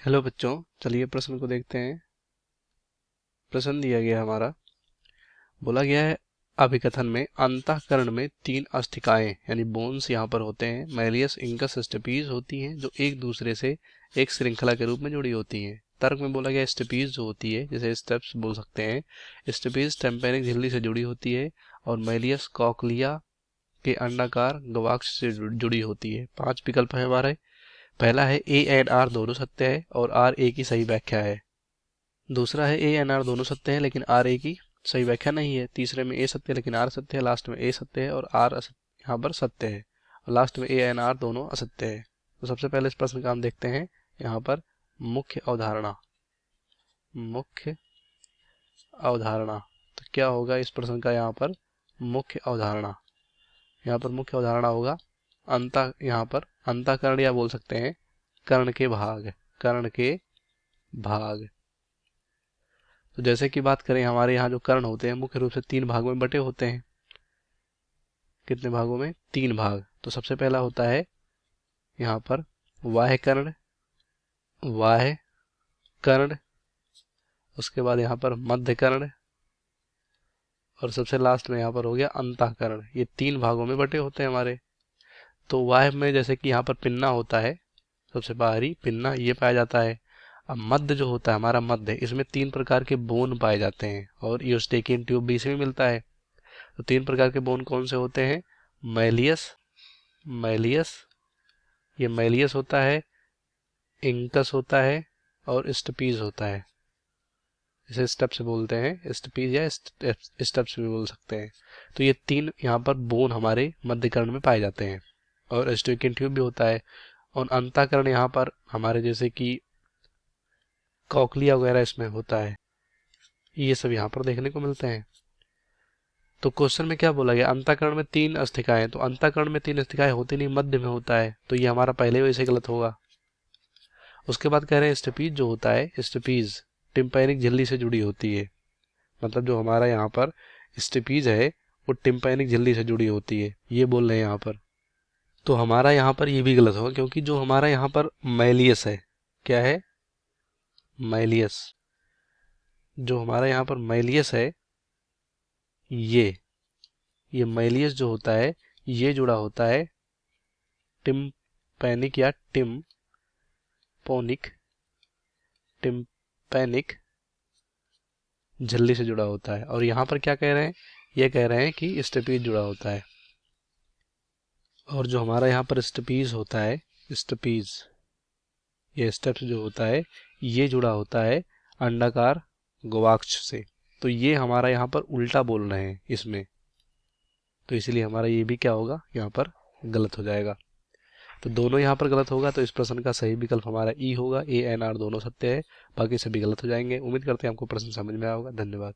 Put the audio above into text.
Hello बच्चों, चलिए प्रश्न को देखते हैं। प्रश्न दिया गया हमारा, बोला गया है अभिकथन में अंतःकरण में तीन अस्थिकाएं यानी बोन्स यहाँ पर होते हैं, मैलियस, इंकस, स्टेपीज होती हैं जो एक दूसरे से एक श्रृंखला के रूप में जुड़ी होती हैं। तर्क में बोला गया स्टेपीज जो होती है, जैसे स्टेप्स बोल सकते हैं, स्टेपीज टेम्पेनिक झिल्ली से जुड़ी होती है और मैलियस कॉकलिया के अंडाकार गवाक्ष से जुड़ी होती है। 5 विकल्प है हमारे। पहला है ए एंड आर दोनों सत्य है और आर ए की सही व्याख्या है। दूसरा है ए एंड आर दोनों सत्य है लेकिन आर ए की सही व्याख्या नहीं है। तीसरे में ए सत्य है लेकिन आर सत्य है। लास्ट में ए सत्य है और आर यहाँ पर सत्य है। और लास्ट में ए एंड आर दोनों असत्य है। तो सबसे पहले इस प्रश्न का हम देखते हैं यहाँ पर मुख्य अवधारणा। मुख्य अवधारणा तो क्या होगा इस प्रश्न का यहाँ पर मुख्य अवधारणा? यहाँ पर मुख्य अवधारणा होगा यहाँ पर अंतःकरण या बोल सकते हैं कर्ण के भाग। कर्ण के भाग तो जैसे कि बात करें, हमारे यहाँ जो कर्ण होते हैं मुख्य रूप से 3 भागों में बटे होते हैं। कितने भागों में? 3 भाग। तो सबसे पहला होता है यहाँ पर बाह्य कर्ण, बाह्य कर्ण, उसके बाद यहाँ पर मध्य कर्ण और सबसे लास्ट में यहाँ पर हो गया अंतःकरण। ये 3 भागों में बटे होते हैं हमारे। तो बाह्य में जैसे कि यहाँ पर पिन्ना होता है, सबसे बाहरी पिन्ना ये पाया जाता है। अब मध्य जो होता है हमारा मध्य, इसमें 3 प्रकार के बोन पाए जाते हैं और यूस्टेकियन ट्यूब भी इसमें मिलता है। तो 3 प्रकार के बोन कौन से होते हैं? मैलियस, मैलियस, ये मैलियस होता है, इंकस होता है और स्टपीज होता है। इसे स्टेप्स बोलते हैं, स्टपीज या स्टेप्स भी बोल सकते हैं। तो ये 3 यहाँ पर बोन हमारे मध्यकर्ण में पाए जाते हैं और यूस्टेकियन ट्यूब भी होता है। और अंतःकरण यहाँ पर हमारे जैसे कि कॉकलिया वगैरह इसमें होता है। ये सब यहाँ पर देखने को मिलते हैं। तो क्वेश्चन में क्या बोला गया? अंतःकरण में 3 अस्थिकाएं। तो अंतःकरण में 3 अस्थिकाएं होती नहीं, मध्य में होता है। तो ये हमारा पहले वैसे गलत होगा। उसके बाद कह रहे हैं स्टपीज जो होता है, स्टपीज टिम्पैनिक झिल्ली से जुड़ी होती है। मतलब जो हमारा यहाँ पर स्टपीज है वो टिम्पैनिक झिल्ली से जुड़ी होती है, ये बोल रहे हैं यहाँ पर। तो हमारा यहाँ पर ये भी गलत होगा क्योंकि जो हमारा यहाँ पर मैलियस है, क्या है? मैलियस। जो हमारा यहाँ पर मैलियस है, ये मैलियस जो होता है ये जुड़ा होता है टिम्पैनिक या टिम्पैनिक झिल्ली से जुड़ा होता है। और यहाँ पर क्या कह रहे हैं? ये कह रहे हैं कि स्टपीज जुड़ा होता है। और जो हमारा यहाँ पर स्टपीज होता है, स्टपीज ये स्टेप्स जो होता है ये जुड़ा होता है अंडाकार गवाक्ष से। तो ये हमारा यहाँ पर उल्टा बोल रहे हैं इसमें, तो इसलिए हमारा ये भी क्या होगा? यहाँ पर गलत हो जाएगा। तो दोनों यहाँ पर गलत होगा। तो इस प्रश्न का सही विकल्प हमारा ई होगा। ए एन आर दोनों सत्य है, बाकी सभी गलत हो जाएंगे। उम्मीद करते हैं आपको प्रश्न समझ में आया होगा। धन्यवाद।